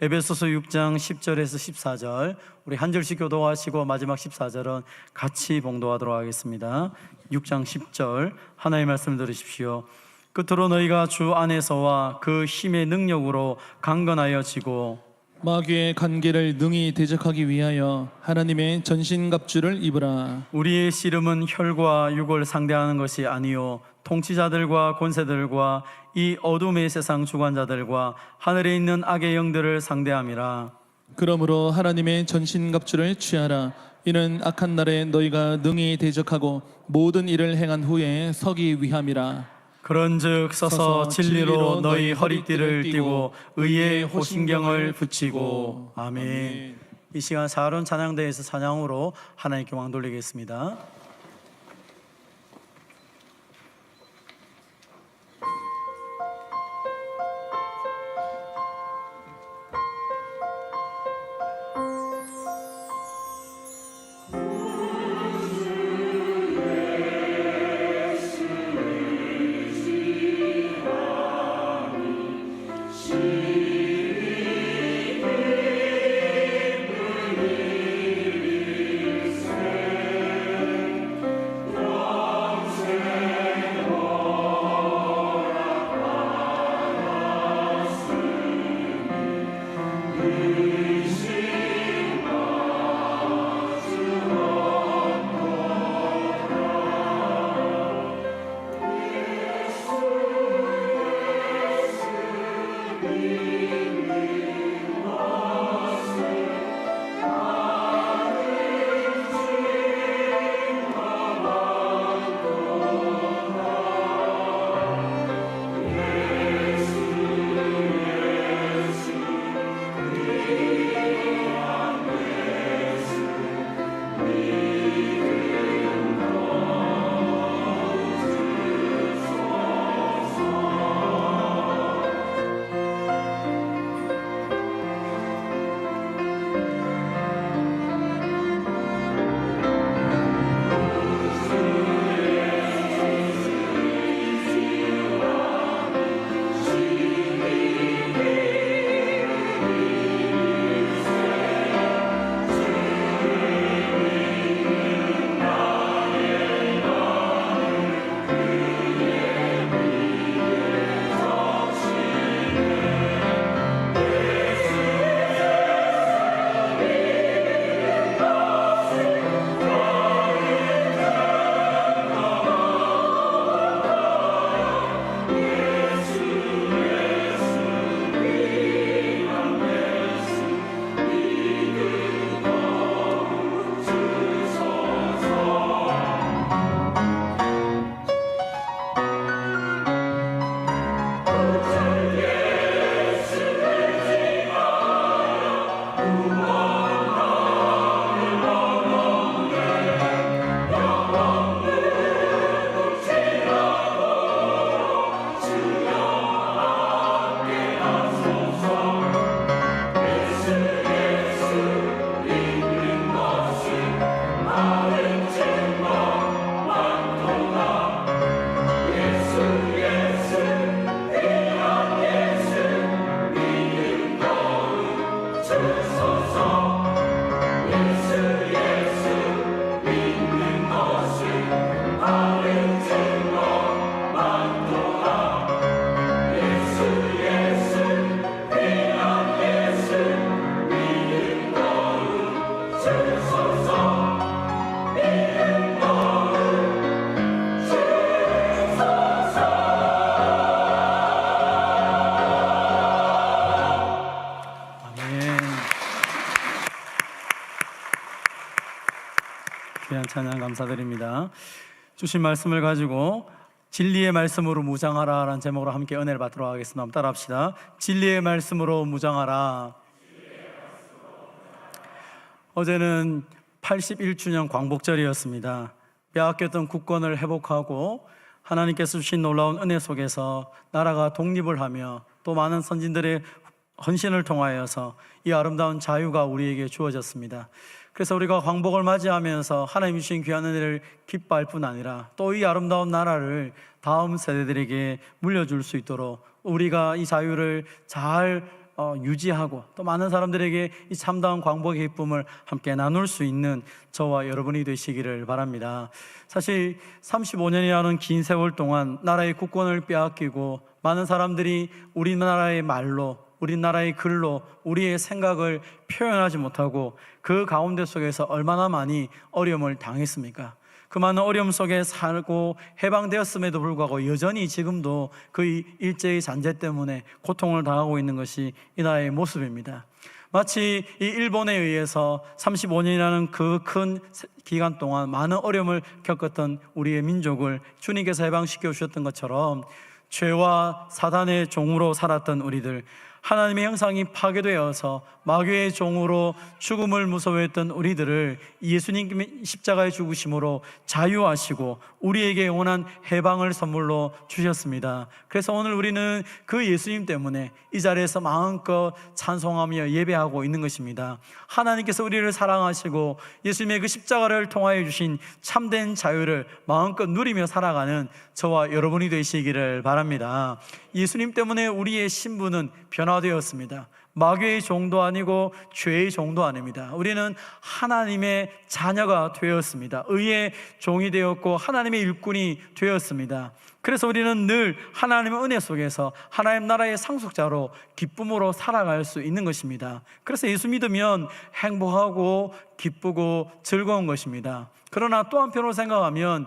에베소서 6장 10절에서 14절 우리 한 절씩 교도하시고 마지막 14절은 같이 봉도하도록 하겠습니다. 6장 10절 하나님의 말씀을 들으십시오. 끝으로 너희가 주 안에서와 그 힘의 능력으로 강건하여지고 마귀의 관계를 능히 대적하기 위하여 하나님의 전신갑주를 입으라. 우리의 씨름은 혈과 육을 상대하는 것이 아니요 통치자들과 권세들과 이 어둠의 세상 주관자들과 하늘에 있는 악의 영들을 상대함이라. 그러므로 하나님의 전신갑주를 취하라. 이는 악한 날에 너희가 능히 대적하고 모든 일을 행한 후에 서기 위함이라. 그런즉 서서 진리로 너희 허리띠를 띠고 의의 호신경을 붙이고. 아멘. 이 시간 사론 찬양대에서 찬양으로 하나님께 영광 돌리겠습니다. 귀한 찬양 감사드립니다. 주신 말씀을 가지고 진리의 말씀으로 무장하라 라는 제목으로 함께 은혜를 받도록 하겠습니다. 한번 따라합시다. 진리의 말씀으로 무장하라. 어제는 81주년 광복절이었습니다. 빼앗겼던 국권을 회복하고 하나님께서 주신 놀라운 은혜 속에서 나라가 독립을 하며 또 많은 선진들의 헌신을 통하여서 이 아름다운 자유가 우리에게 주어졌습니다. 그래서 우리가 광복을 맞이하면서 하나님 주신 귀한 은혜를 기뻐할 뿐 아니라 또 이 아름다운 나라를 다음 세대들에게 물려줄 수 있도록 우리가 이 자유를 잘 유지하고 또 많은 사람들에게 이 참다운 광복의 기쁨을 함께 나눌 수 있는 저와 여러분이 되시기를 바랍니다. 사실 35년이라는 긴 세월 동안 나라의 국권을 빼앗기고 많은 사람들이 우리나라의 말로, 우리나라의 글로 우리의 생각을 표현하지 못하고 그 가운데 속에서 얼마나 많이 어려움을 당했습니까? 그 많은 어려움 속에 살고 해방되었음에도 불구하고 여전히 지금도 그 일제의 잔재 때문에 고통을 당하고 있는 것이 이 나라의 모습입니다. 마치 이 일본에 의해서 35년이라는 그 큰 기간 동안 많은 어려움을 겪었던 우리의 민족을 주님께서 해방시켜 주셨던 것처럼 죄와 사단의 종으로 살았던 우리들, 하나님의 형상이 파괴되어서 마귀의 종으로 죽음을 무서워했던 우리들을 예수님이 십자가의 죽으심으로 자유하시고 우리에게 영원한 해방을 선물로 주셨습니다. 그래서 오늘 우리는 그 예수님 때문에 이 자리에서 마음껏 찬송하며 예배하고 있는 것입니다. 하나님께서 우리를 사랑하시고 예수님의 그 십자가를 통하여 주신 참된 자유를 마음껏 누리며 살아가는 저와 여러분이 되시기를 바랍니다. 예수님 때문에 우리의 신분은 변화되었습니다. 마귀의 종도 아니고 죄의 종도 아닙니다. 우리는 하나님의 자녀가 되었습니다. 의의 종이 되었고 하나님의 일꾼이 되었습니다. 그래서 우리는 늘 하나님의 은혜 속에서 하나님 나라의 상속자로 기쁨으로 살아갈 수 있는 것입니다. 그래서 예수 믿으면 행복하고 기쁘고 즐거운 것입니다. 그러나 또 한편으로 생각하면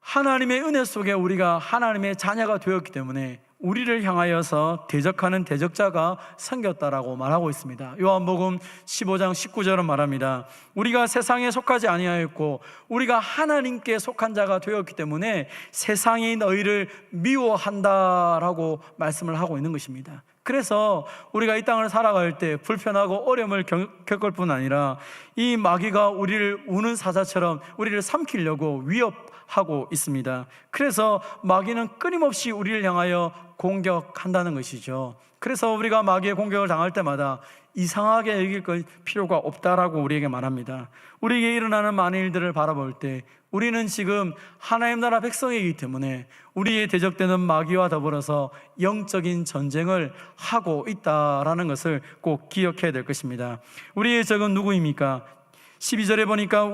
하나님의 은혜 속에 우리가 하나님의 자녀가 되었기 때문에 우리를 향하여서 대적하는 대적자가 생겼다라고 말하고 있습니다. 요한복음 15장 19절은 말합니다. 우리가 세상에 속하지 아니하였고 우리가 하나님께 속한 자가 되었기 때문에 세상이 너희를 미워한다라고 말씀을 하고 있는 것입니다. 그래서 우리가 이 땅을 살아갈 때 불편하고 어려움을 겪을 뿐 아니라 이 마귀가 우리를 우는 사자처럼 우리를 삼키려고 위협하고 있습니다. 그래서 마귀는 끊임없이 우리를 향하여 공격한다는 것이죠. 그래서 우리가 마귀의 공격을 당할 때마다 이상하게 여길 필요가 없다라고 우리에게 말합니다. 우리에게 일어나는 많은 일들을 바라볼 때 우리는 지금 하나님 나라 백성이기 때문에 우리의 대적되는 마귀와 더불어서 영적인 전쟁을 하고 있다라는 것을 꼭 기억해야 될 것입니다. 우리의 적은 누구입니까? 12절에 보니까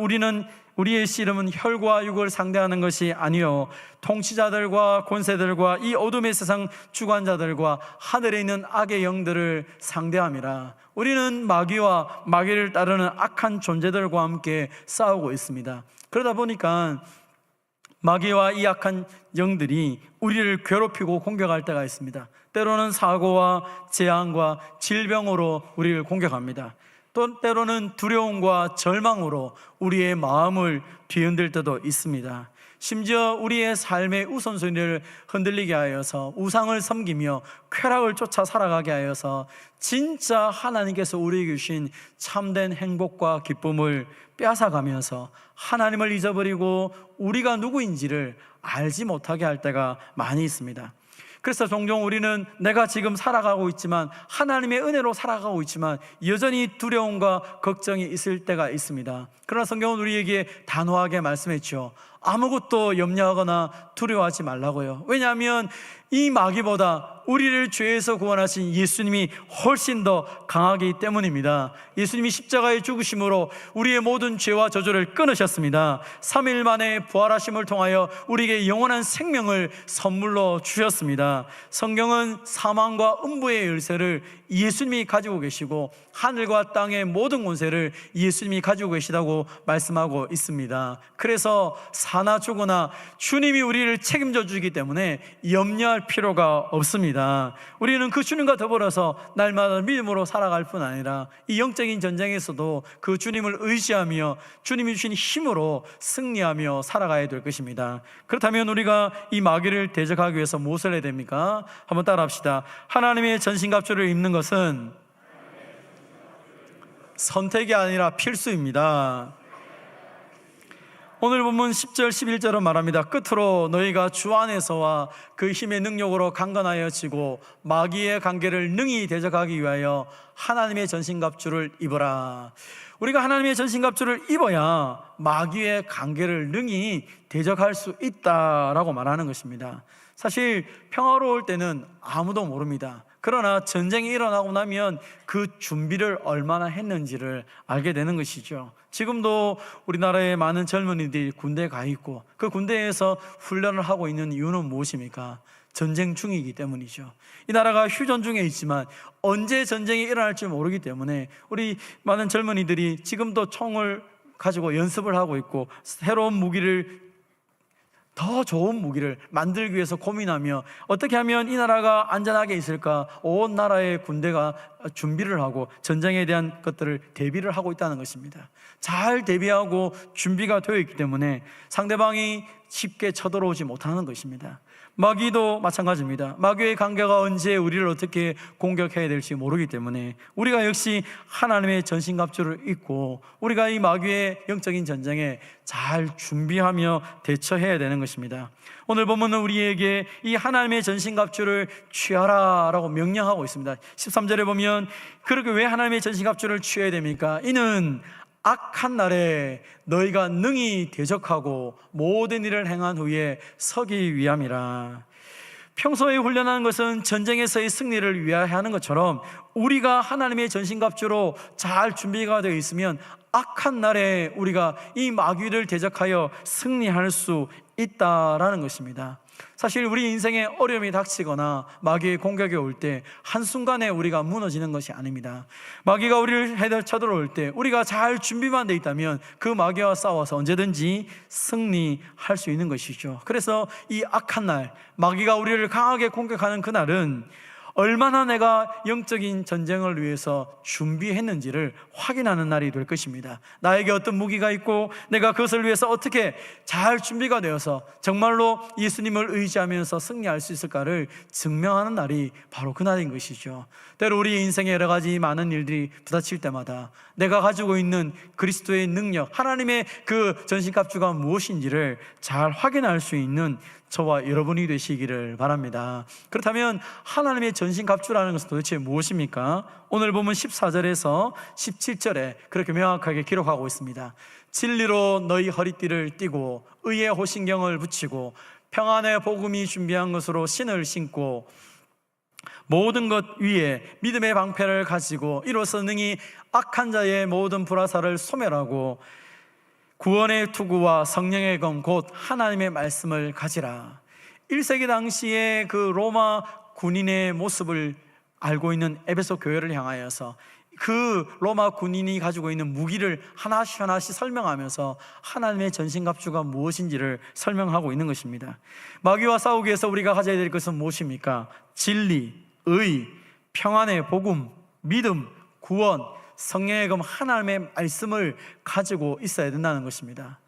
우리의 씨름은 혈과 육을 상대하는 것이 아니요 통치자들과 권세들과 이 어둠의 세상 주관자들과 하늘에 있는 악의 영들을 상대함이라. 우리는 마귀와 마귀를 따르는 악한 존재들과 함께 싸우고 있습니다. 그러다 보니까 마귀와 이 악한 영들이 우리를 괴롭히고 공격할 때가 있습니다. 때로는 사고와 재앙과 질병으로 우리를 공격합니다. 또 때로는 두려움과 절망으로 우리의 마음을 뒤흔들 때도 있습니다. 심지어 우리의 삶의 우선순위를 흔들리게 하여서 우상을 섬기며 쾌락을 쫓아 살아가게 하여서 진짜 하나님께서 우리에게 주신 참된 행복과 기쁨을 빼앗아가면서 하나님을 잊어버리고 우리가 누구인지를 알지 못하게 할 때가 많이 있습니다. 그래서 종종 우리는 내가 지금 살아가고 있지만 하나님의 은혜로 살아가고 있지만 여전히 두려움과 걱정이 있을 때가 있습니다. 그러나 성경은 우리에게 단호하게 말씀했죠. 아무것도 염려하거나 두려워하지 말라고요. 왜냐하면 이 마귀보다 우리를 죄에서 구원하신 예수님이 훨씬 더 강하기 때문입니다. 예수님이 십자가의 죽으심으로 우리의 모든 죄와 저주를 끊으셨습니다. 3일 만에 부활하심을 통하여 우리에게 영원한 생명을 선물로 주셨습니다. 성경은 사망과 음부의 열쇠를 예수님이 가지고 계시고 하늘과 땅의 모든 권세를 예수님이 가지고 계시다고 말씀하고 있습니다. 그래서 사나 죽으나 주님이 우리를 책임져 주기 때문에 염려할 필요가 없습니다. 우리는 그 주님과 더불어서 날마다 믿음으로 살아갈 뿐 아니라 이 영적인 전쟁에서도 그 주님을 의지하며 주님이 주신 힘으로 승리하며 살아가야 될 것입니다. 그렇다면 우리가 이 마귀를 대적하기 위해서 무엇을 해야 됩니까? 한번 따라합시다. 하나님의 전신갑주를 입는 것은 선택이 아니라 필수입니다. 오늘 본문 10절 11절은 말합니다. 끝으로 너희가 주 안에서와 그 힘의 능력으로 강건하여지고 마귀의 관계를 능히 대적하기 위하여 하나님의 전신갑주를 입어라. 우리가 하나님의 전신갑주를 입어야 마귀의 관계를 능히 대적할 수 있다라고 말하는 것입니다. 사실 평화로울 때는 아무도 모릅니다. 그러나 전쟁이 일어나고 나면 그 준비를 얼마나 했는지를 알게 되는 것이죠. 지금도 우리나라의 많은 젊은이들이 군대에 가 있고 그 군대에서 훈련을 하고 있는 이유는 무엇입니까? 전쟁 중이기 때문이죠. 이 나라가 휴전 중에 있지만 언제 전쟁이 일어날지 모르기 때문에 우리 많은 젊은이들이 지금도 총을 가지고 연습을 하고 있고 새로운 무기를, 더 좋은 무기를 만들기 위해서 고민하며 어떻게 하면 이 나라가 안전하게 있을까, 온 나라의 군대가 준비를 하고 전쟁에 대한 것들을 대비를 하고 있다는 것입니다. 잘 대비하고 준비가 되어 있기 때문에 상대방이 쉽게 쳐들어오지 못하는 것입니다. 마귀도 마찬가지입니다. 마귀의 관계가 언제 우리를 어떻게 공격해야 될지 모르기 때문에 우리가 역시 하나님의 전신갑주를 입고 우리가 이 마귀의 영적인 전쟁에 잘 준비하며 대처해야 되는 것입니다. 오늘 본문은 우리에게 이 하나님의 전신갑주를 취하라 라고 명령하고 있습니다. 13절에 보면 그렇게 왜 하나님의 전신갑주를 취해야 됩니까? 이는 악한 날에 너희가 능히 대적하고 모든 일을 행한 후에 서기 위함이라. 평소에 훈련하는 것은 전쟁에서의 승리를 위하여 하는 것처럼 우리가 하나님의 전신갑주로 잘 준비가 되어 있으면 악한 날에 우리가 이 마귀를 대적하여 승리할 수 있다라는 것입니다. 사실 우리 인생에 어려움이 닥치거나 마귀의 공격이 올 때 한순간에 우리가 무너지는 것이 아닙니다. 마귀가 우리를 쳐들어올 때 우리가 잘 준비만 돼 있다면 그 마귀와 싸워서 언제든지 승리할 수 있는 것이죠. 그래서 이 악한 날, 마귀가 우리를 강하게 공격하는 그날은 얼마나 내가 영적인 전쟁을 위해서 준비했는지를 확인하는 날이 될 것입니다. 나에게 어떤 무기가 있고 내가 그것을 위해서 어떻게 잘 준비가 되어서 정말로 예수님을 의지하면서 승리할 수 있을까를 증명하는 날이 바로 그날인 것이죠. 때로 우리 인생에 여러 가지 많은 일들이 부딪힐 때마다 내가 가지고 있는 그리스도의 능력, 하나님의 그 전신갑주가 무엇인지를 잘 확인할 수 있는 저와 여러분이 되시기를 바랍니다. 그렇다면 하나님의 전신갑주라는 것은 도대체 무엇입니까? 오늘 보면 14절에서 17절에 그렇게 명확하게 기록하고 있습니다. 진리로 너희 허리띠를 띠고 의의 호신경을 붙이고 평안의 복음이 준비한 것으로 신을 신고 모든 것 위에 믿음의 방패를 가지고 이로써 능히 악한 자의 모든 불화살을 소멸하고 구원의 투구와 성령의 검 곧 하나님의 말씀을 가지라. 1세기 당시에 그 로마 군인의 모습을 알고 있는 에베소 교회를 향하여서 그 로마 군인이 가지고 있는 무기를 하나씩 하나씩 설명하면서 하나님의 전신갑주가 무엇인지를 설명하고 있는 것입니다. 마귀와 싸우기 위해서 우리가 가져야 될 것은 무엇입니까? 진리, 의, 평안의 복음, 믿음, 구원, 성령의 검 하나님의 말씀을 가지고 있어야 된다는 것입니다.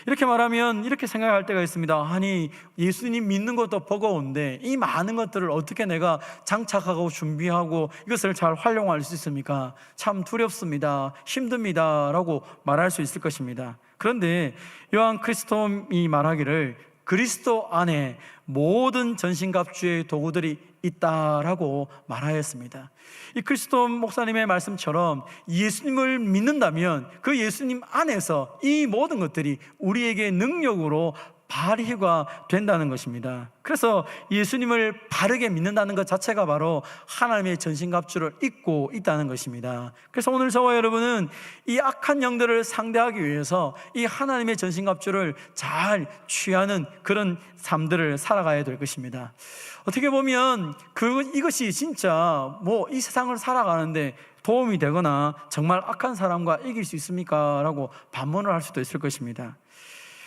이렇게 말하면 이렇게 생각할 때가 있습니다. 아니, 예수님 믿는 것도 버거운데 이 많은 것들을 어떻게 내가 장착하고 준비하고 이것을 잘 활용할 수 있습니까? 참 두렵습니다, 힘듭니다 라고 말할 수 있을 것입니다. 그런데 요한 크리스토움이 말하기를 그리스도 안에 모든 전신갑주의 도구들이 있다라고 말하였습니다. 이 크리스토 목사님의 말씀처럼 예수님을 믿는다면 그 예수님 안에서 이 모든 것들이 우리에게 능력으로 발휘가 된다는 것입니다. 그래서 예수님을 바르게 믿는다는 것 자체가 바로 하나님의 전신갑주를 입고 있다는 것입니다. 그래서 오늘 저와 여러분은 이 악한 영들을 상대하기 위해서 이 하나님의 전신갑주를 잘 취하는 그런 삶들을 살아가야 될 것입니다. 어떻게 보면 이것이 진짜 이 세상을 살아가는데 도움이 되거나 정말 악한 사람과 이길 수 있습니까? 라고 반문을 할 수도 있을 것입니다.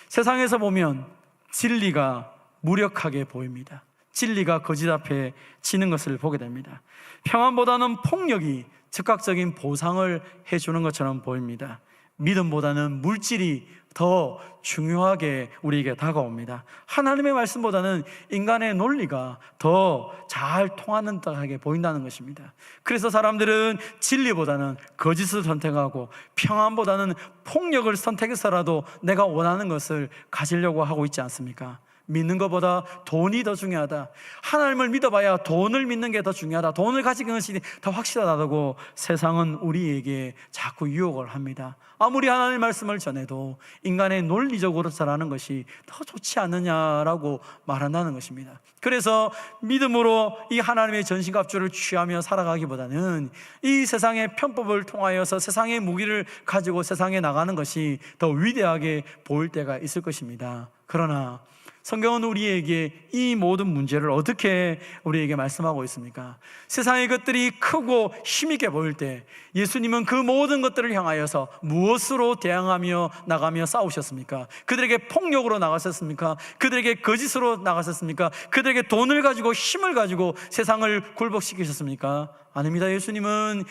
세상에서 보면 진리가 무력하게 보입니다. 진리가 거짓 앞에 지는 것을 보게 됩니다. 평안보다는 폭력이 즉각적인 보상을 해주는 것처럼 보입니다. 믿음보다는 물질이 더 중요하게 우리에게 다가옵니다. 하나님의 말씀보다는 인간의 논리가 더 잘 통하는 듯하게 보인다는 것입니다. 그래서 사람들은 진리보다는 거짓을 선택하고 평안보다는 폭력을 선택해서라도 내가 원하는 것을 가지려고 하고 있지 않습니까? 믿는 것보다 돈이 더 중요하다. 하나님을 믿어봐야 돈을 믿는 게 더 중요하다. 돈을 가지는 것이 더 확실하다고 세상은 우리에게 자꾸 유혹을 합니다. 아무리 하나님의 말씀을 전해도 인간의 논리적으로 잘하는 것이 더 좋지 않느냐라고 말한다는 것입니다. 그래서 믿음으로 이 하나님의 전신갑주를 취하며 살아가기보다는 이 세상의 편법을 통하여서 세상의 무기를 가지고 세상에 나가는 것이 더 위대하게 보일 때가 있을 것입니다. 그러나 성경은 우리에게 이 모든 문제를 어떻게 우리에게 말씀하고 있습니까? 세상의 것들이 크고 힘있게 보일 때 예수님은 그 모든 것들을 향하여서 무엇으로 대항하며 나가며 싸우셨습니까? 그들에게 폭력으로 나가셨습니까? 그들에게 거짓으로 나가셨습니까? 그들에게 돈을 가지고 힘을 가지고 세상을 굴복시키셨습니까? 아닙니다. 예수님은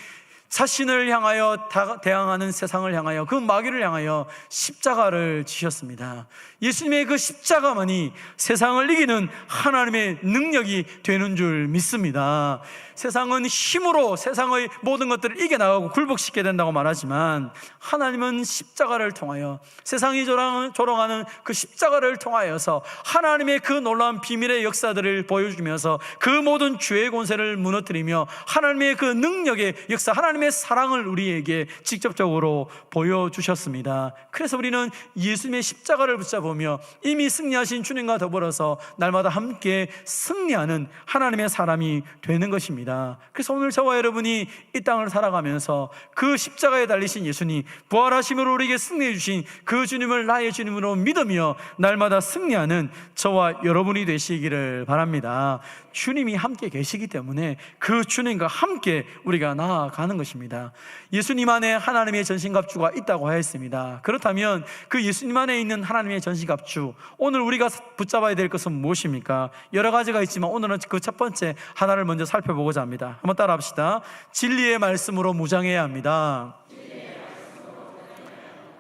자신을 향하여 대항하는 세상을 향하여 그 마귀를 향하여 십자가를 지셨습니다. 예수님의 그 십자가만이 세상을 이기는 하나님의 능력이 되는 줄 믿습니다. 세상은 힘으로 세상의 모든 것들을 이겨나가고 굴복시켜야 된다고 말하지만 하나님은 십자가를 통하여 세상이 조롱하는 그 십자가를 통하여서 하나님의 그 놀라운 비밀의 역사들을 보여주면서 그 모든 죄의 권세를 무너뜨리며 하나님의 그 능력의 역사, 하나님의 사랑을 우리에게 직접적으로 보여주셨습니다. 그래서 우리는 예수님의 십자가를 붙잡으며 이미 승리하신 주님과 더불어서 날마다 함께 승리하는 하나님의 사람이 되는 것입니다. 그래서 오늘 저와 여러분이 이 땅을 살아가면서 그 십자가에 달리신 예수님, 부활하심으로 우리에게 승리해 주신 그 주님을 나의 주님으로 믿으며 날마다 승리하는 저와 여러분이 되시기를 바랍니다. 주님이 함께 계시기 때문에 그 주님과 함께 우리가 나아가는 것입니다. 예수님 안에 하나님의 전신갑주가 있다고 하였습니다. 그렇다면 그 예수님 안에 있는 하나님의 전신갑주, 오늘 우리가 붙잡아야 될 것은 무엇입니까? 여러 가지가 있지만 오늘은 그 첫 번째 하나를 먼저 살펴보고자 합니다. 한번 따라 합시다. 진리의 말씀으로 무장해야 합니다.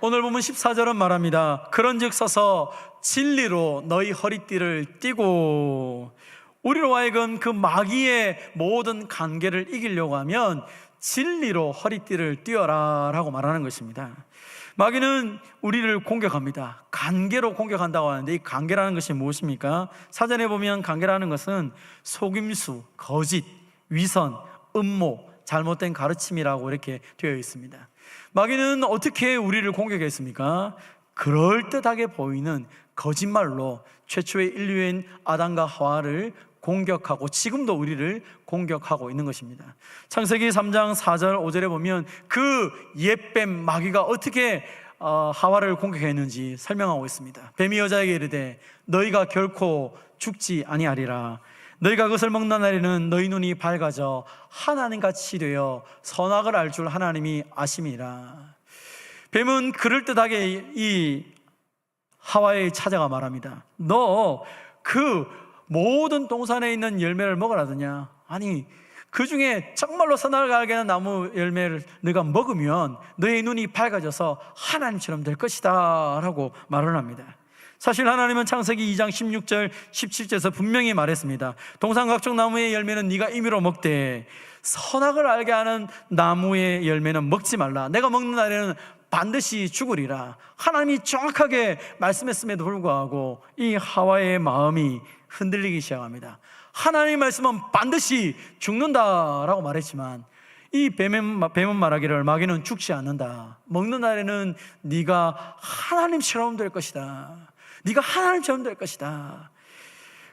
오늘 보면 14절은 말합니다. 그런즉 서서 진리로 너희 허리띠를 띠고. 우리로 하여금 그 마귀의 모든 관계를 이기려고 하면 진리로 허리띠를 띄어라 라고 말하는 것입니다. 마귀는 우리를 공격합니다. 관계로 공격한다고 하는데 이 관계라는 것이 무엇입니까? 사전에 보면 관계라는 것은 속임수, 거짓, 위선, 음모, 잘못된 가르침이라고 이렇게 되어 있습니다. 마귀는 어떻게 우리를 공격했습니까? 그럴듯하게 보이는 거짓말로 최초의 인류인 아담과 하와를 공격하고 지금도 우리를 공격하고 있는 것입니다. 창세기 3장 4절 5절에 보면 그 옛뱀 마귀가 어떻게 하와를 공격했는지 설명하고 있습니다. 뱀이 여자에게 이르되 너희가 결코 죽지 아니하리라. 너희가 그것을 먹는 날에는 너희 눈이 밝아져 하나님같이 되어 선악을 알 줄 하나님이 아심이라. 뱀은 그럴듯하게 이 하와에 찾아가 말합니다. 너 그 모든 동산에 있는 열매를 먹으라더냐? 아니 그 중에 정말로 선악을 알게 하는 나무 열매를 너가 먹으면 너의 눈이 밝아져서 하나님처럼 될 것이다 라고 말을 합니다. 사실 하나님은 창세기 2장 16절 17절에서 분명히 말했습니다. 동산 각종 나무의 열매는 네가 임의로 먹되 선악을 알게 하는 나무의 열매는 먹지 말라. 내가 먹는 날에는 반드시 죽으리라. 하나님이 정확하게 말씀했음에도 불구하고 이 하와의 마음이 흔들리기 시작합니다. 하나님의 말씀은 반드시 죽는다라고 말했지만 이 뱀은 말하기를 마귀는 죽지 않는다. 먹는 날에는 네가 하나님처럼 될 것이다. 네가 하나님처럼 될 것이다.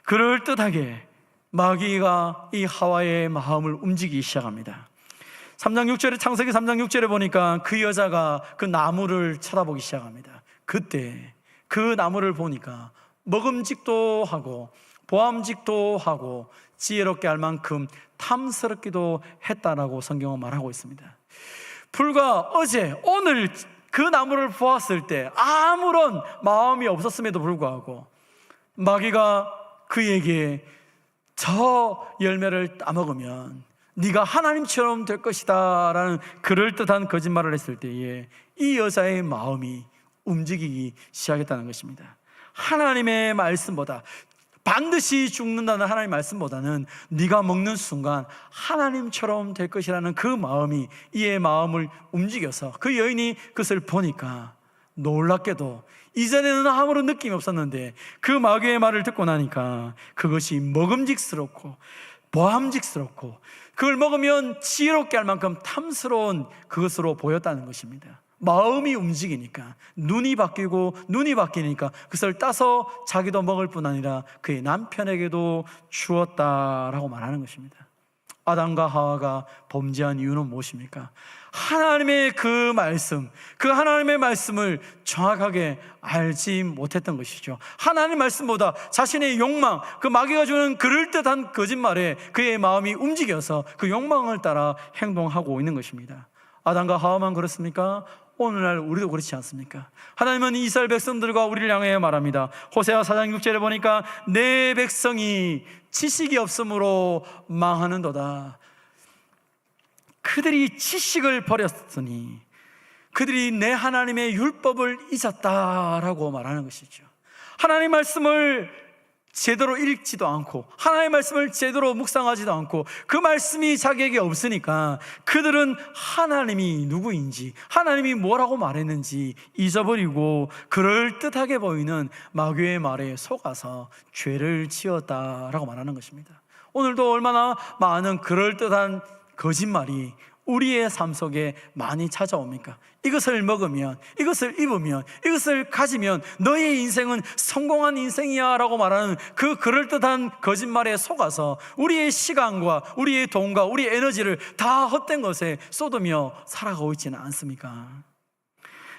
그럴듯하게 마귀가 이 하와의 마음을 움직이기 시작합니다. 3장 6절에 창세기 3장 6절에 보니까 그 여자가 그 나무를 쳐다보기 시작합니다. 그때 그 나무를 보니까 먹음직도 하고 보암직도 하고 지혜롭게 할 만큼 탐스럽기도 했다라고 성경은 말하고 있습니다. 불과 어제 오늘 그 나무를 보았을 때 아무런 마음이 없었음에도 불구하고 마귀가 그에게 저 열매를 따먹으면 네가 하나님처럼 될 것이다 라는 그럴듯한 거짓말을 했을 때에 이 여자의 마음이 움직이기 시작했다는 것입니다. 하나님의 말씀보다 반드시 죽는다는 하나님의 말씀보다는 네가 먹는 순간 하나님처럼 될 것이라는 그 마음이 이의 마음을 움직여서 그 여인이 그것을 보니까 놀랍게도 이전에는 아무런 느낌이 없었는데 그 마귀의 말을 듣고 나니까 그것이 먹음직스럽고 보함직스럽고 그걸 먹으면 지혜롭게 할 만큼 탐스러운 그것으로 보였다는 것입니다. 마음이 움직이니까 눈이 바뀌니까 그것을 따서 자기도 먹을 뿐 아니라 그의 남편에게도 주었다라고 말하는 것입니다. 아담과 하와가 범죄한 이유는 무엇입니까? 하나님의 그 하나님의 말씀을 정확하게 알지 못했던 것이죠. 하나님의 말씀보다 자신의 욕망, 그 마귀가 주는 그럴듯한 거짓말에 그의 마음이 움직여서 그 욕망을 따라 행동하고 있는 것입니다. 아담과 하와만 그렇습니까? 오늘날 우리도 그렇지 않습니까? 하나님은 이스라엘 백성들과 우리를 향해 말합니다. 호세아 4장 6절에 보니까 내 백성이 지식이 없으므로 망하는도다. 그들이 지식을 버렸으니 그들이 내 하나님의 율법을 잊었다라고 말하는 것이죠. 하나님의 말씀을 제대로 읽지도 않고 하나님의 말씀을 제대로 묵상하지도 않고 그 말씀이 자기에게 없으니까 그들은 하나님이 누구인지 하나님이 뭐라고 말했는지 잊어버리고 그럴듯하게 보이는 마귀의 말에 속아서 죄를 지었다라고 말하는 것입니다. 오늘도 얼마나 많은 그럴듯한 거짓말이 우리의 삶 속에 많이 찾아옵니까? 이것을 먹으면, 이것을 입으면, 이것을 가지면 너의 인생은 성공한 인생이야 라고 말하는 그 그럴듯한 거짓말에 속아서 우리의 시간과 우리의 돈과 우리의 에너지를 다 헛된 것에 쏟으며 살아가고 있지는 않습니까?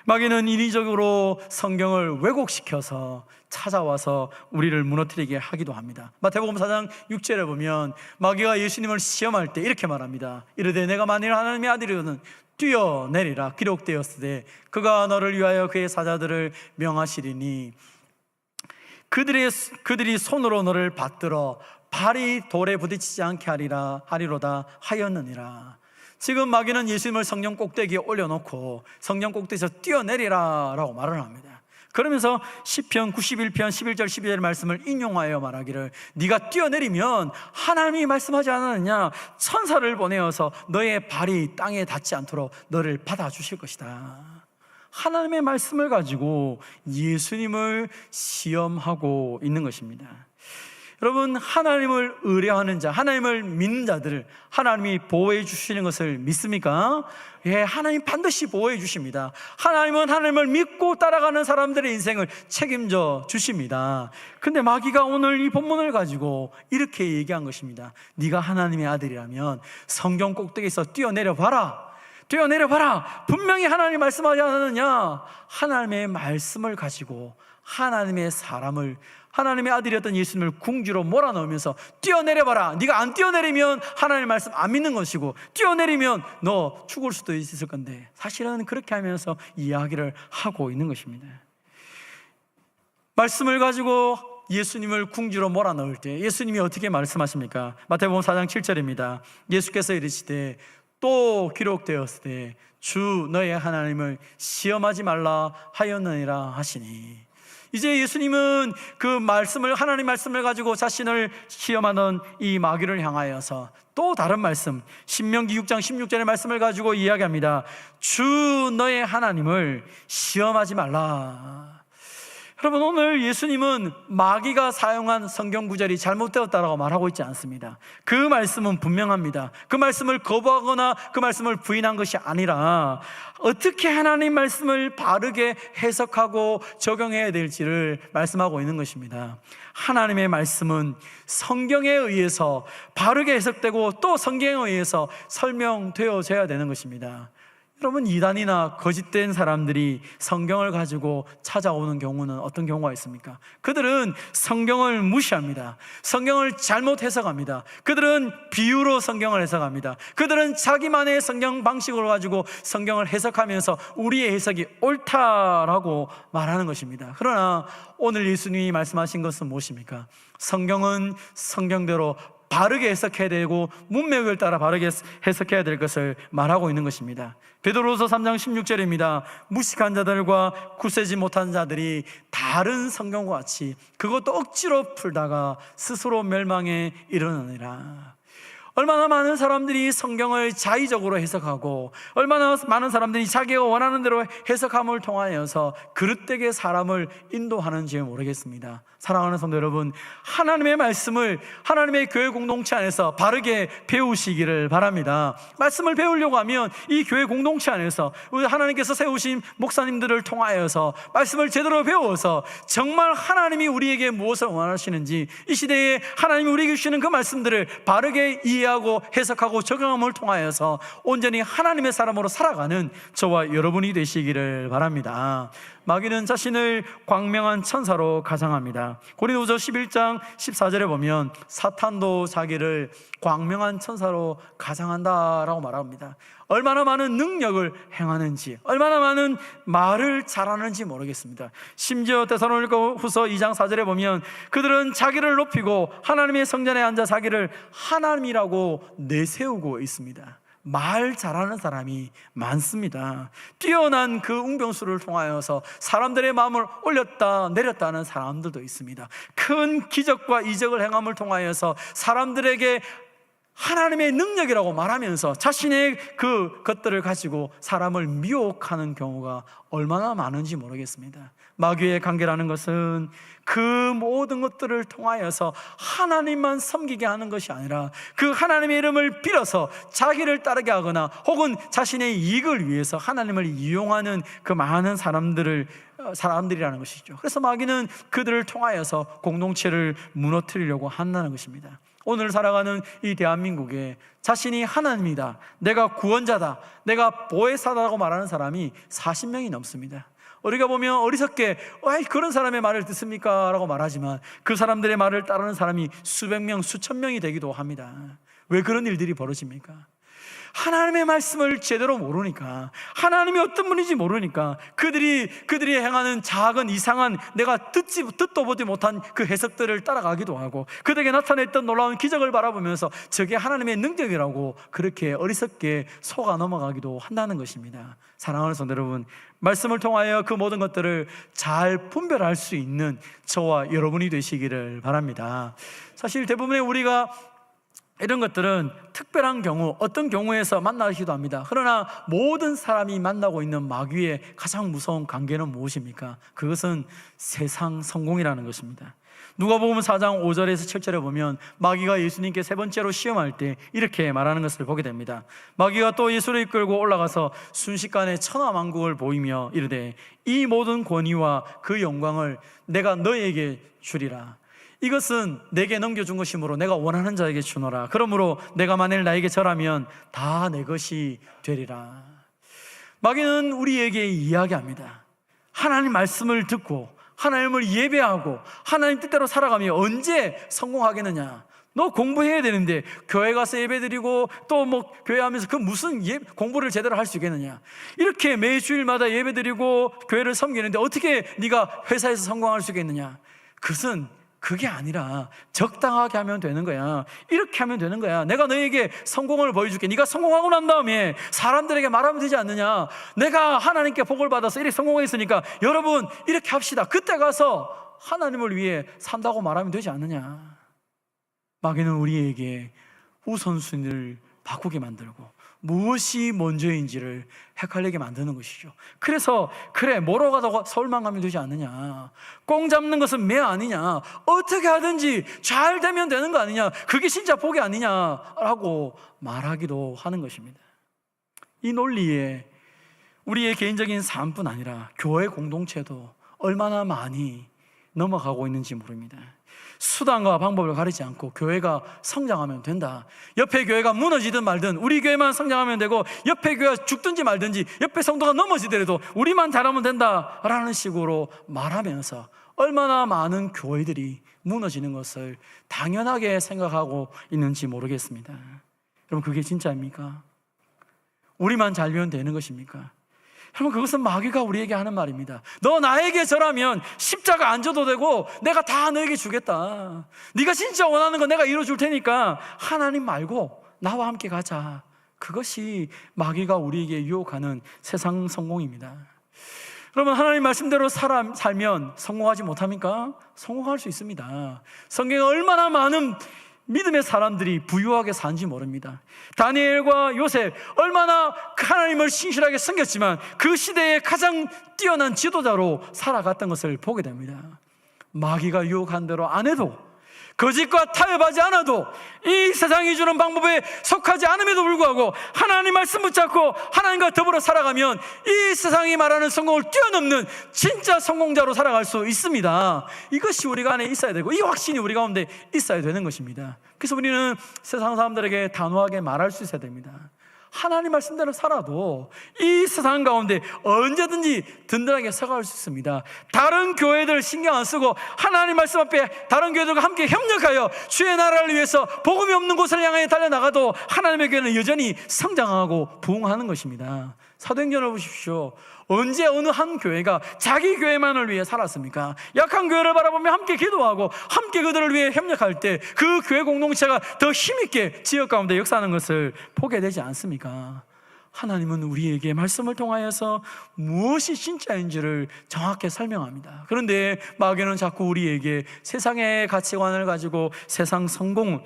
마귀는 인위적으로 성경을 왜곡시켜서 찾아와서 우리를 무너뜨리게 하기도 합니다. 마태복음 4장 6절에 보면 마귀가 예수님을 시험할 때 이렇게 말합니다. 이르되 내가 만일 하나님의 아들이거든 뛰어내리라 기록되었으되 그가 너를 위하여 그의 사자들을 명하시리니 그들이 손으로 너를 받들어 발이 돌에 부딪히지 않게 하리로다 하였느니라. 지금 마귀는 예수님을 성령 꼭대기에 올려놓고 성령 꼭대기에서 뛰어내리라 라고 말을 합니다. 그러면서 시편 91편 11절 12절의 말씀을 인용하여 말하기를 네가 뛰어내리면 하나님이 말씀하지 않았느냐 천사를 보내어서 너의 발이 땅에 닿지 않도록 너를 받아주실 것이다. 하나님의 말씀을 가지고 예수님을 시험하고 있는 것입니다. 여러분, 하나님을 의뢰하는 자, 하나님을 믿는 자들을 하나님이 보호해 주시는 것을 믿습니까? 예, 하나님 반드시 보호해 주십니다. 하나님은 하나님을 믿고 따라가는 사람들의 인생을 책임져 주십니다. 근데 마귀가 오늘 이 본문을 가지고 이렇게 얘기한 것입니다. 네가 하나님의 아들이라면 성경 꼭대기에서 뛰어내려 봐라. 분명히 하나님이 말씀하지 않았느냐? 하나님의 말씀을 가지고 하나님의 사람을, 하나님의 아들이었던 예수님을 궁지로 몰아넣으면서 뛰어내려봐라. 네가 안 뛰어내리면 하나님의 말씀 안 믿는 것이고 뛰어내리면 너 죽을 수도 있을 건데, 사실은 그렇게 하면서 이야기를 하고 있는 것입니다. 말씀을 가지고 예수님을 궁지로 몰아넣을 때 예수님이 어떻게 말씀하십니까? 마태복음 4장 7절입니다. 예수께서 이르시되 또 기록되었으되 주 너의 하나님을 시험하지 말라 하였느니라 하시니, 이제 예수님은 그 말씀을, 하나님 말씀을 가지고 자신을 시험하는 이 마귀를 향하여서 또 다른 말씀, 신명기 6장 16절의 말씀을 가지고 이야기합니다. 주 너의 하나님을 시험하지 말라. 여러분, 오늘 예수님은 마귀가 사용한 성경 구절이 잘못되었다라고 말하고 있지 않습니다. 그 말씀은 분명합니다. 그 말씀을 거부하거나 그 말씀을 부인한 것이 아니라 어떻게 하나님 말씀을 바르게 해석하고 적용해야 될지를 말씀하고 있는 것입니다. 하나님의 말씀은 성경에 의해서 바르게 해석되고 또 성경에 의해서 설명되어져야 되는 것입니다. 여러분, 이단이나 거짓된 사람들이 성경을 가지고 찾아오는 경우는 어떤 경우가 있습니까? 그들은 성경을 무시합니다. 성경을 잘못 해석합니다. 그들은 비유로 성경을 해석합니다. 그들은 자기만의 성경 방식으로 가지고 성경을 해석하면서 우리의 해석이 옳다라고 말하는 것입니다. 그러나 오늘 예수님이 말씀하신 것은 무엇입니까? 성경은 성경대로 바르게 해석해야 되고 문맥을 따라 바르게 해석해야 될 것을 말하고 있는 것입니다. 베드로서 3장 16절입니다. 무식한 자들과 굳세지 못한 자들이 다른 성경과 같이 그것도 억지로 풀다가 스스로 멸망에 이르느니라. 얼마나 많은 사람들이 성경을 자의적으로 해석하고 얼마나 많은 사람들이 자기가 원하는 대로 해석함을 통하여서 그릇되게 사람을 인도하는지 모르겠습니다. 사랑하는 성도 여러분, 하나님의 말씀을 하나님의 교회 공동체 안에서 바르게 배우시기를 바랍니다. 말씀을 배우려고 하면 이 교회 공동체 안에서 우리 하나님께서 세우신 목사님들을 통하여서 말씀을 제대로 배워서 정말 하나님이 우리에게 무엇을 원하시는지, 이 시대에 하나님이 우리에게 주시는 그 말씀들을 바르게 이해하고 해석하고 적용함을 통하여서 온전히 하나님의 사람으로 살아가는 저와 여러분이 되시기를 바랍니다. 마귀는 자신을 광명한 천사로 가상합니다. 고린도후서 11장 14절에 보면 사탄도 자기를 광명한 천사로 가상한다라고 말합니다. 얼마나 많은 능력을 행하는지, 얼마나 많은 말을 잘하는지 모르겠습니다. 심지어 데살로니가후서 2장 4절에 보면 그들은 자기를 높이고 하나님의 성전에 앉아 자기를 하나님이라고 내세우고 있습니다. 말 잘하는 사람이 많습니다. 뛰어난 그 웅변수를 통하여서 사람들의 마음을 올렸다 내렸다 하는 사람들도 있습니다. 큰 기적과 이적을 행함을 통하여서 사람들에게 하나님의 능력이라고 말하면서 자신의 그 것들을 가지고 사람을 미혹하는 경우가 얼마나 많은지 모르겠습니다. 마귀의 관계라는 것은 그 모든 것들을 통하여서 하나님만 섬기게 하는 것이 아니라 그 하나님의 이름을 빌어서 자기를 따르게 하거나 혹은 자신의 이익을 위해서 하나님을 이용하는 그 많은 사람들이라는 것이죠. 그래서 마귀는 그들을 통하여서 공동체를 무너뜨리려고 한다는 것입니다. 오늘 살아가는 이 대한민국에 자신이 하나님이다, 내가 구원자다, 내가 보혜사다라고 말하는 사람이 40명이 넘습니다. 우리가 보면 어리석게 그런 사람의 말을 듣습니까? 라고 말하지만 그 사람들의 말을 따르는 사람이 수백 명, 수천 명이 되기도 합니다. 왜 그런 일들이 벌어집니까? 하나님의 말씀을 제대로 모르니까, 하나님이 어떤 분인지 모르니까 그들이 행하는 작은 이상한, 내가 듣도 보지 못한 그 해석들을 따라가기도 하고, 그들에게 나타냈던 놀라운 기적을 바라보면서 저게 하나님의 능력이라고 그렇게 어리석게 속아 넘어가기도 한다는 것입니다. 사랑하는 성도 여러분, 말씀을 통하여 그 모든 것들을 잘 분별할 수 있는 저와 여러분이 되시기를 바랍니다. 사실 대부분의 우리가 이런 것들은 특별한 경우, 어떤 경우에서 만나기도 합니다. 그러나 모든 사람이 만나고 있는 마귀의 가장 무서운 관계는 무엇입니까? 그것은 세상 성공이라는 것입니다. 누가복음 4장 5절에서 7절에 보면 마귀가 예수님께 세 번째로 시험할 때 이렇게 말하는 것을 보게 됩니다. 마귀가 또 예수를 이끌고 올라가서 순식간에 천하만국을 보이며 이르되 이 모든 권위와 그 영광을 내가 너에게 주리라. 이것은 내게 넘겨준 것이므로 내가 원하는 자에게 주노라. 그러므로 내가 만일 나에게 절하면 다 내 것이 되리라. 마귀는 우리에게 이야기합니다. 하나님 말씀을 듣고 하나님을 예배하고 하나님 뜻대로 살아가며 언제 성공하겠느냐? 너 공부해야 되는데 교회 가서 예배드리고 또 교회 하면서 그 무슨 공부를 제대로 할 수 있겠느냐? 이렇게 매주일마다 예배드리고 교회를 섬기는데 어떻게 네가 회사에서 성공할 수 있겠느냐? 그게 아니라 적당하게 하면 되는 거야. 이렇게 하면 되는 거야. 내가 너에게 성공을 보여줄게. 네가 성공하고 난 다음에 사람들에게 말하면 되지 않느냐? 내가 하나님께 복을 받아서 이렇게 성공했으니까 여러분 이렇게 합시다. 그때 가서 하나님을 위해 산다고 말하면 되지 않느냐? 마귀는 우리에게 우선순위를 바꾸게 만들고 무엇이 먼저인지를 헷갈리게 만드는 것이죠. 그래서 뭐로 가다가 서울만 가면 되지 않느냐? 꽁 잡는 것은 매 아니냐? 어떻게 하든지 잘 되면 되는 거 아니냐? 그게 진짜 복이 아니냐라고 말하기도 하는 것입니다. 이 논리에 우리의 개인적인 삶뿐 아니라 교회 공동체도 얼마나 많이 넘어가고 있는지 모릅니다. 수단과 방법을 가리지 않고 교회가 성장하면 된다. 옆에 교회가 무너지든 말든 우리 교회만 성장하면 되고 옆에 교회가 죽든지 말든지 옆에 성도가 넘어지더라도 우리만 잘하면 된다라는 식으로 말하면서 얼마나 많은 교회들이 무너지는 것을 당연하게 생각하고 있는지 모르겠습니다. 여러분, 그게 진짜입니까? 우리만 잘 되면 되는 것입니까? 여러분, 그것은 마귀가 우리에게 하는 말입니다. 너 나에게 절하면 십자가 안 져도 되고 내가 다 너에게 주겠다. 네가 진짜 원하는 거 내가 이루어줄 테니까 하나님 말고 나와 함께 가자. 그것이 마귀가 우리에게 유혹하는 세상 성공입니다. 여러분, 하나님 말씀대로 살면 성공하지 못합니까? 성공할 수 있습니다. 성경에 얼마나 많은 믿음의 사람들이 부유하게 사는지 모릅니다. 다니엘과 요셉 얼마나 하나님을 신실하게 섬겼지만 그 시대에 가장 뛰어난 지도자로 살아갔던 것을 보게 됩니다. 마귀가 유혹한 대로 안 해도, 거짓과 타협하지 않아도, 이 세상이 주는 방법에 속하지 않음에도 불구하고 하나님 말씀 붙잡고 하나님과 더불어 살아가면 이 세상이 말하는 성공을 뛰어넘는 진짜 성공자로 살아갈 수 있습니다. 이것이 우리가 안에 있어야 되고, 이 확신이 우리 가운데 있어야 되는 것입니다. 그래서 우리는 세상 사람들에게 단호하게 말할 수 있어야 됩니다. 하나님 말씀대로 살아도 이 세상 가운데 언제든지 든든하게 서갈 수 있습니다. 다른 교회들 신경 안 쓰고 하나님 말씀 앞에 다른 교회들과 함께 협력하여 주의 나라를 위해서 복음이 없는 곳을 향해 달려나가도 하나님의 교회는 여전히 성장하고 부흥하는 것입니다. 사도행전을 보십시오. 언제 어느 한 교회가 자기 교회만을 위해 살았습니까? 약한 교회를 바라보며 함께 기도하고 함께 그들을 위해 협력할 때 그 교회 공동체가 더 힘있게 지역 가운데 역사하는 것을 보게 되지 않습니까? 하나님은 우리에게 말씀을 통하여서 무엇이 진짜인지를 정확히 설명합니다. 그런데 마귀는 자꾸 우리에게 세상의 가치관을 가지고 세상 성공,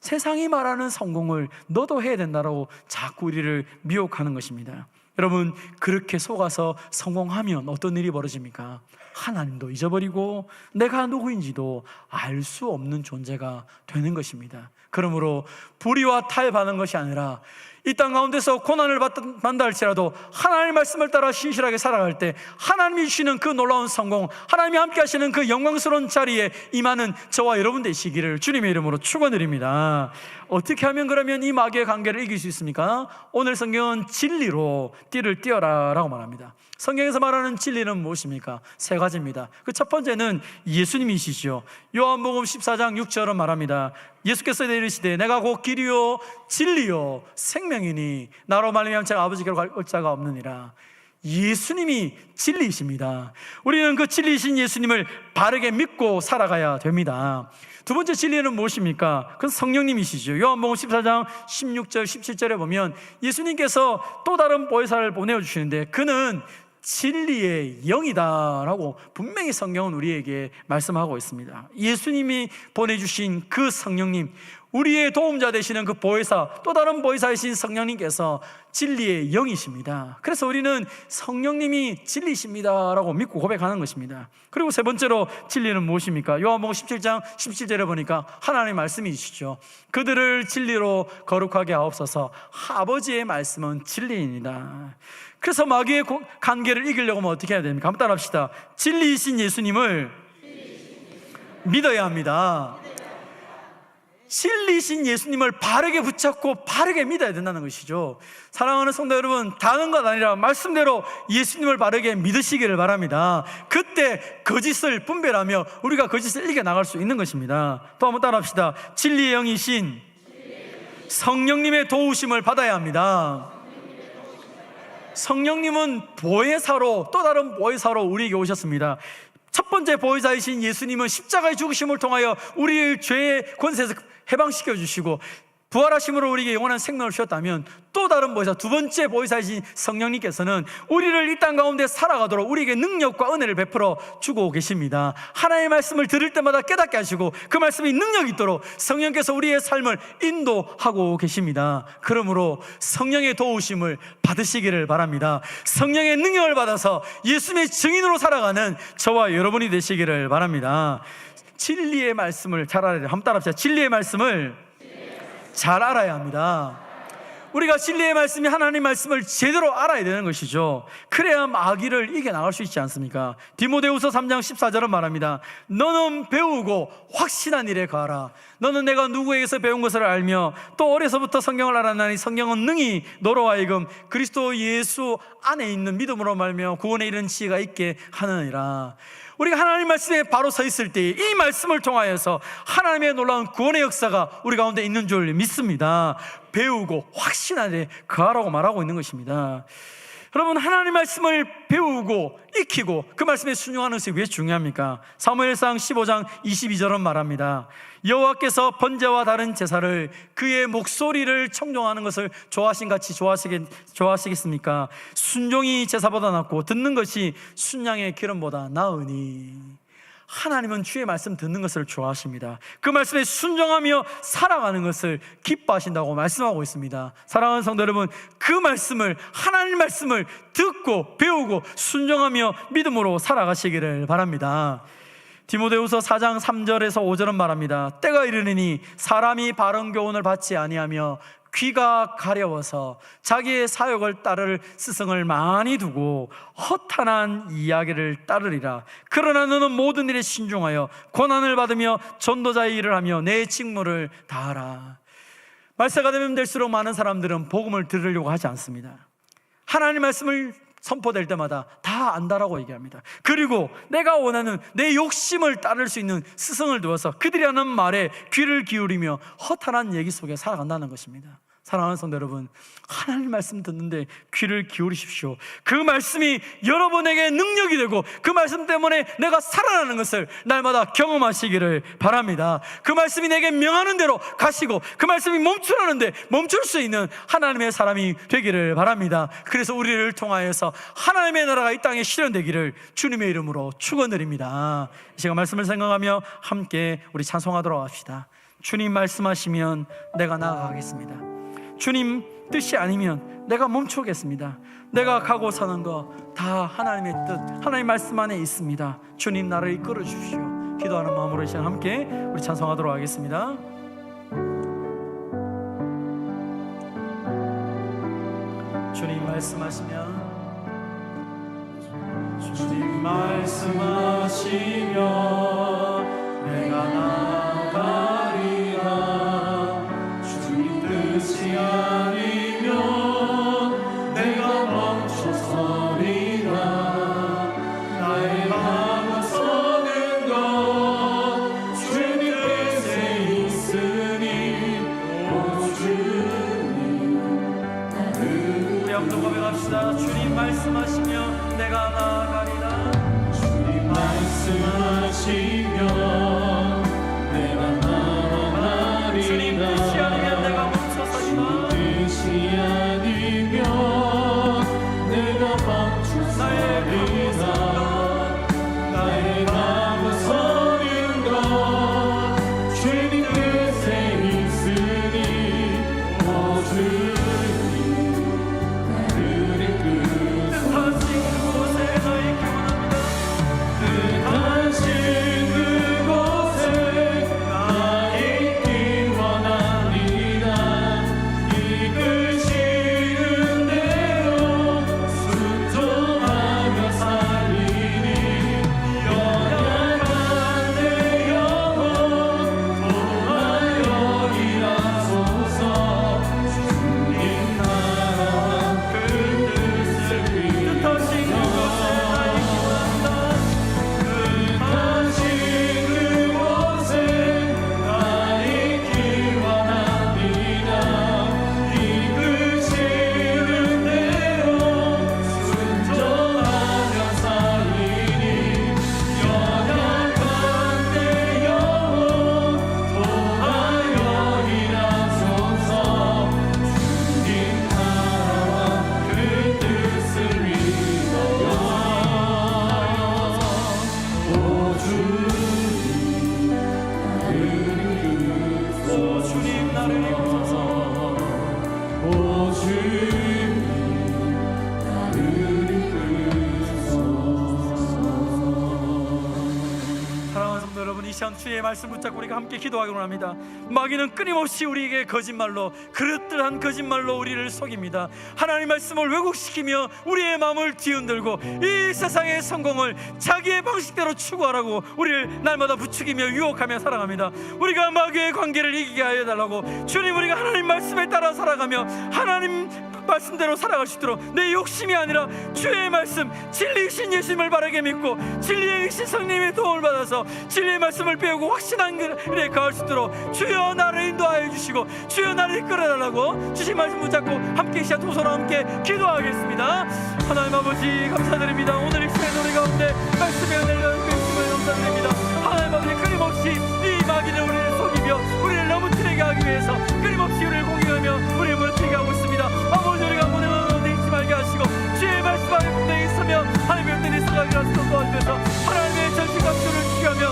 세상이 말하는 성공을 너도 해야 된다라고 자꾸 우리를 미혹하는 것입니다. 여러분, 그렇게 속아서 성공하면 어떤 일이 벌어집니까? 하나님도 잊어버리고 내가 누구인지도 알 수 없는 존재가 되는 것입니다. 그러므로 불의와 타협하는 것이 아니라 이 땅 가운데서 고난을 받는다 할지라도 하나님의 말씀을 따라 신실하게 살아갈 때 하나님이 주시는 그 놀라운 성공, 하나님이 함께 하시는 그 영광스러운 자리에 임하는 저와 여러분 되시기를 주님의 이름으로 축원드립니다. 어떻게 하면 그러면 이 마귀의 관계를 이길 수 있습니까? 오늘 성경은 진리로 띠를 띄어라 라고 말합니다. 성경에서 말하는 진리는 무엇입니까? 세 가지입니다. 그 첫 번째는 예수님이시죠. 요한복음 14장 6절은 말합니다. 예수께서 이르시되 내가 곧 길이요 진리요 생명이니 나로 말미암아 제가 아버지께로 갈 자가 없느니라. 예수님이 진리이십니다. 우리는 그 진리이신 예수님을 바르게 믿고 살아가야 됩니다. 두 번째 진리는 무엇입니까? 그건 성령님이시죠. 요한복음 14장 16절 17절에 보면 예수님께서 또 다른 보혜사를 보내주시는데 그는 진리의 영이다 라고 분명히 성경은 우리에게 말씀하고 있습니다. 예수님이 보내주신 그 성령님, 우리의 도움자 되시는 그 보혜사, 또 다른 보혜사이신 성령님께서 진리의 영이십니다. 그래서 우리는 성령님이 진리십니다 라고 믿고 고백하는 것입니다. 그리고 세 번째로 진리는 무엇입니까? 요한복음 17장 17절에 보니까 하나님의 말씀이시죠. 그들을 진리로 거룩하게 하옵소서. 아버지의 말씀은 진리입니다. 그래서 마귀의 관계를 이기려고 하면 어떻게 해야 됩니까? 한번 따라합시다. 진리이신 예수님을 믿어야 합니다. 진리이신 예수님을 바르게 붙잡고 바르게 믿어야 된다는 것이죠. 사랑하는 성도 여러분, 다른 것 아니라 말씀대로 예수님을 바르게 믿으시기를 바랍니다. 그때 거짓을 분별하며 우리가 거짓을 이겨나갈 수 있는 것입니다. 또 한번 따라합시다. 진리의 영이신 성령님의 도우심을 받아야 합니다. 성령님은 보혜사로, 또 다른 보혜사로 우리에게 오셨습니다. 첫 번째 보혜사이신 예수님은 십자가의 죽으심을 통하여 우리를 죄의 권세에서 해방시켜 주시고 부활하심으로 우리에게 영원한 생명을 주셨다면, 또 다른 보혜사, 두 번째 보혜사이신 성령님께서는 우리를 이 땅 가운데 살아가도록 우리에게 능력과 은혜를 베풀어 주고 계십니다. 하나님의 말씀을 들을 때마다 깨닫게 하시고 그 말씀이 능력이 있도록 성령께서 우리의 삶을 인도하고 계십니다. 그러므로 성령의 도우심을 받으시기를 바랍니다. 성령의 능력을 받아서 예수님의 증인으로 살아가는 저와 여러분이 되시기를 바랍니다. 진리의 말씀을 잘 알아야 돼요. 한번 따라합시다. 진리의 말씀을 잘 알아야 합니다. 우리가 진리의 말씀이 하나님 말씀을 제대로 알아야 되는 것이죠. 그래야 마귀를 이겨나갈 수 있지 않습니까? 디모데후서 3장 14절은 말합니다. 너는 배우고 확신한 일에 가라. 너는 내가 누구에게서 배운 것을 알며 또 어려서부터 성경을 알았나니 성경은 능히 너로 하여금 그리스도 예수 안에 있는 믿음으로 말며 구원에 이르는 지혜가 있게 하느니라. 우리가 하나님 말씀에 바로 서 있을 때 이 말씀을 통하여서 하나님의 놀라운 구원의 역사가 우리 가운데 있는 줄 믿습니다. 배우고 확신하되 그하라고 말하고 있는 것입니다. 여러분, 하나님 말씀을 배우고 익히고 그 말씀에 순종하는 것이 왜 중요합니까? 사무엘상 15장 22절은 말합니다. 여호와께서 번제와 다른 제사를 그의 목소리를 청종하는 것을 좋아하신같이 좋아하시겠습니까? 순종이 제사보다 낫고 듣는 것이 순양의 기름보다 나으니. 하나님은 주의 말씀 듣는 것을 좋아하십니다. 그 말씀에 순종하며 살아가는 것을 기뻐하신다고 말씀하고 있습니다. 사랑하는 성도 여러분, 그 말씀을, 하나님 말씀을 듣고 배우고 순종하며 믿음으로 살아가시기를 바랍니다. 디모데후서 4장 3절에서 5절은 말합니다. 때가 이르느니 사람이 바른 교훈을 받지 아니하며 귀가 가려워서 자기의 사욕을 따를 스승을 많이 두고 허탄한 이야기를 따르리라. 그러나 너는 모든 일에 신중하여 고난을 받으며 전도자의 일을 하며 내 직무를 다하라. 말세가 되면 될수록 많은 사람들은 복음을 들으려고 하지 않습니다. 하나님 말씀을 선포될 때마다 다 안다라고 얘기합니다. 그리고 내가 원하는 내 욕심을 따를 수 있는 스승을 두어서 그들이 하는 말에 귀를 기울이며 허탄한 얘기 속에 살아간다는 것입니다. 사랑하는 성도 여러분, 하나님 말씀 듣는데 귀를 기울이십시오. 그 말씀이 여러분에게 능력이 되고 그 말씀 때문에 내가 살아나는 것을 날마다 경험하시기를 바랍니다. 그 말씀이 내게 명하는 대로 가시고 그 말씀이 멈추라는데 멈출 수 있는 하나님의 사람이 되기를 바랍니다. 그래서 우리를 통하여서 하나님의 나라가 이 땅에 실현되기를 주님의 이름으로 축원드립니다. 이 시간 말씀을 생각하며 함께 우리 찬송하도록 합시다. 주님 말씀하시면 내가 나아가겠습니다. 주님 뜻이 아니면 내가 멈추겠습니다. 내가 가고 사는 거 다 하나님의 뜻, 하나님 말씀 안에 있습니다. 주님 나를 이끌어 주십시오. 기도하는 마음으로 이 시간 함께 우리 찬송하도록 하겠습니다. 주님 말씀하시면 주님 말씀하시면 내가 나가리라. 주님 뜻이 아니면 내가 멈춰서리라. 나의 마음 서는 것 주님 뜻에 있으니 오 주님 우리 한번 고백합시다. 주님 말씀하시면 내가 나아가리라. 주님 말씀하시면 내가 나아가리라. 주님 뜻이 아니면 내가 멈춰서리라. 뜻이 아니면 내가 멈춰서리라. 나의 마음 서는 것 주님 뜻에 있으니 오 주님 나를 뜻하신 그곳에 나 있기 원합니다. 뜻하신 그곳에 나 있기 원합니다. 이끄시는 대로 순종하며 살리니 연약한 내 영혼 도와여기라소서. 주님 나라와 그 뜻을 뜻하신 그곳에 나 있기 원합니다. 뜻하신 그곳에 나 있기 원합니다. 이끄시는 대로 순종하며 살리니 연약한 내 영혼 도와여기라소서. 주님 나라와 그 뜻을 위하여 오 주님 나를 이끌소서. 오 주님 나를 이끌소서. 사랑하는 성도 여러분, 이 시간 주의 말씀 붙잡고 우리가 함께 기도하기로 합니다. 마귀는 끊임없이 우리에게 거짓말로, 그릇들한 거짓말로 우리를 속입니다. 하나님 말씀을 왜곡시키며 우리의 마음을 뒤흔들고 이 세상의 성공을 자기의 방식대로 추구하라고 우리를 날마다 부추기며 유혹하며 살아갑니다. 우리가 마귀의 관계를 이기게 하여 달라고 주님, 우리가 하나님 말씀에 따라 살아가며 하나님 말씀대로 살아갈 수 있도록 내 욕심이 아니라 주의 말씀, 진리이신 예수님을 바르게 믿고 진리의 의신 성령님의 도움을 받아서 진리의 말씀을 배우고 확신한 길에 가을 수 있도록 주여 나를 인도하여 주시고 주여 나를 이끌어달라고 주신 말씀 붙잡고 함께 이 시간 두 손으로 함께 기도하겠습니다. 하나님 아버지 감사드립니다. 오늘 이 시간 우리 가운데 말씀에 은혜를 주시면 감사드립니다. 하나님 아버지 끊임없이 이 마귀는 우리를 속이며 우리를 넘어뜨리게 하기 위해서 끊임없이 우리를 공격하며 우리를 무너뜨리게 하고 있습니다. 아버지, 우리가 무능한 가운데 있지 말게 하시고 주의 말씀 안에 분명히 있으며 하나님의 은혜를 써가게 하시고 도와주셔서 하나님의 전신갑주를 취하며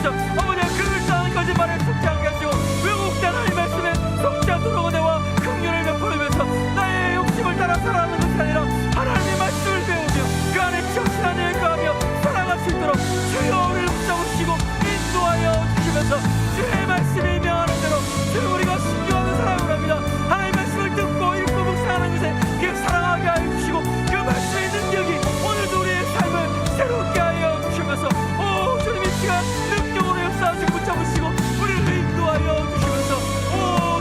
주셔서 아버지 그릇한 거짓말에 속지 않게 하시고 왜곡된 하나님 말씀에 속지 않도록 은혜와 긍휼을 베풀면서 나의 욕심을 따라 살아가는 것이 아니라 하나님의 말씀을 배우며 그 안에 정신하에 거하며 살아갈 수 있도록 주여 우리를 붙잡으시고 인도하여 주시면서 주의 말씀이 명하는 대로 주여 우리가 순종하는 사랑을 합니다. 하나님의 말씀을 듣고 읽고 묵상하는 것에 그 사랑하게 하여 주시고 그 말씀의 능력이 오늘도 우리의 삶을 새롭게 하여 주시면서 오 주님 이 시간 능력으로 역사하시고 붙잡으시고 우리를 인도하여 주시면서 오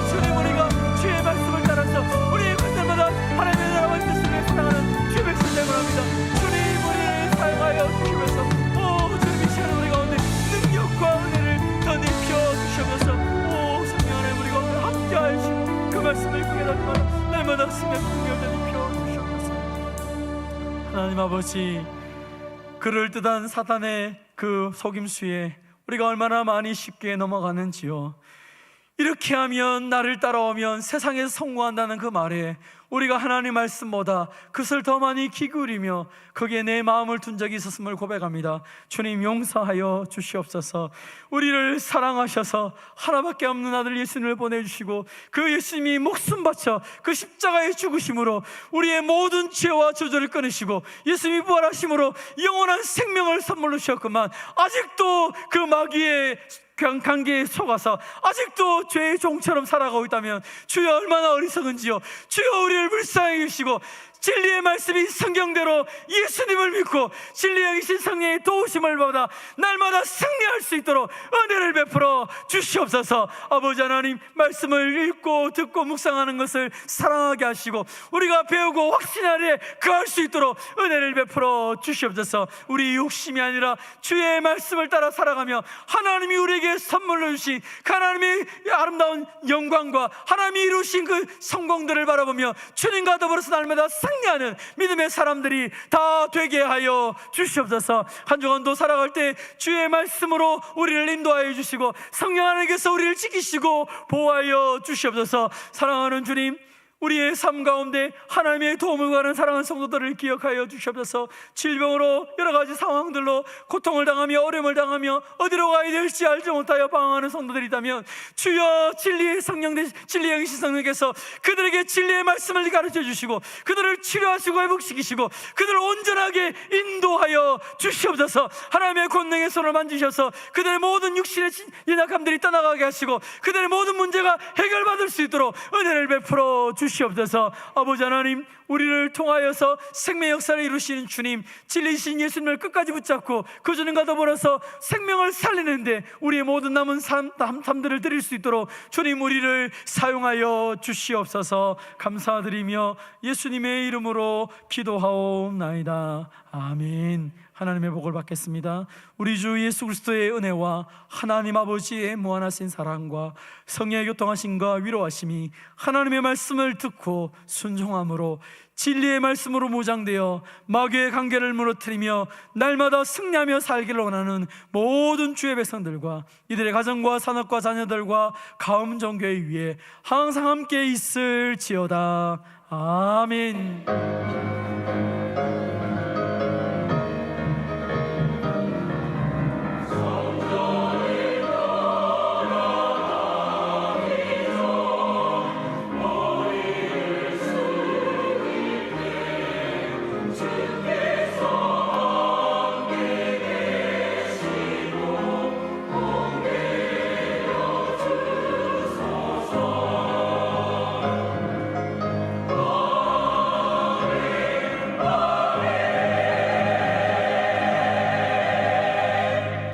주님 우리가 주의 말씀을 따라서 우리의 것들마다 하나님의 나라와 뜻을 위해 살아가는 주의 백성됨을 합니다. 주님 우리를 사용하여 주시면서 오 주님 이 시간 우리 가운데 능력과 은혜를 더 입혀주시면서 오 성령 안에 우리가 오늘 함께 하시고 그 말씀을 크게 달마다 날마다 승리의 능력을 더 입혀주시옵소서. 하나님 아버지 그럴듯한 사단의 그 속임수에 우리가 얼마나 많이 쉽게 넘어가는지요. 이렇게 하면 나를 따라오면 세상에서 성공한다는 그 말에 우리가 하나님 말씀보다 그것을 더 많이 기울이며 거기에 내 마음을 둔 적이 있었음을 고백합니다. 주님 용서하여 주시옵소서. 우리를 사랑하셔서 하나밖에 없는 아들 예수님을 보내주시고 그 예수님이 목숨 바쳐 그 십자가의 죽으심으로 우리의 모든 죄와 저주를 끊으시고 예수님이 부활하심으로 영원한 생명을 선물로 주셨구만 아직도 그 마귀의 관계에 속아서 아직도 죄의 종처럼 살아가고 있다면 주여 얼마나 어리석은지요. 주여 우리를 불쌍히 여기시고 진리의 말씀이 성경대로 예수님을 믿고 진리의 영이신 성령의 도우심을 받아 날마다 승리할 수 있도록 은혜를 베풀어 주시옵소서. 아버지 하나님 말씀을 읽고 듣고 묵상하는 것을 사랑하게 하시고 우리가 배우고 확신하게 그할 수 있도록 은혜를 베풀어 주시옵소서. 우리 욕심이 아니라 주의 말씀을 따라 살아가며 하나님이 우리에게 선물로 주신 하나님의 아름다운 영광과 하나님이 이루신 그 성공들을 바라보며 주님과 더불어서 날마다 승리하는 믿음의 사람들이 다 되게 하여 주시옵소서. 한 주간도 살아갈 때 주의 말씀으로 우리를 인도하여 주시고 성령 하나님께서 우리를 지키시고 보호하여 주시옵소서. 사랑하는 주님 우리의 삶 가운데 하나님의 도움을 구하는 사랑하는 성도들을 기억하여 주시옵소서. 질병으로 여러 가지 상황들로 고통을 당하며 어려움을 당하며 어디로 가야 될지 알지 못하여 방황하는 성도들이 있다면 주여 진리의 성령 진리의 영이신 성령께서 그들에게 진리의 말씀을 가르쳐 주시고 그들을 치료하시고 회복시키시고 그들을 온전하게 인도하여 주시옵소서. 하나님의 권능의 손을 만지셔서 그들의 모든 육신의 연약함들이 떠나가게 하시고 그들의 모든 문제가 해결받을 수 있도록 은혜를 베풀어 주시옵소서. 아버지 하나님 우리를 통하여서 생명 역사를 이루시는 주님 진리이신 예수님을 끝까지 붙잡고 그 주님과 더불어서 생명을 살리는데 우리의 모든 남은 삶들을 드릴 수 있도록 주님 우리를 사용하여 주시옵소서. 감사드리며 예수님의 이름으로 기도하옵나이다. 아멘. 하나님의 복을 받겠습니다. 우리 주 예수 그리스도의 은혜와 하나님 아버지의 무한하신 사랑과 성령의 교통하심과 위로하심이 하나님의 말씀을 듣고 순종함으로 진리의 말씀으로 무장되어 마귀의 관계를 무너뜨리며 날마다 승리하며 살기를 원하는 모든 주의 백성들과 이들의 가정과 산업과 자녀들과 가움 종교회 위에 항상 함께 있을지어다. 아멘.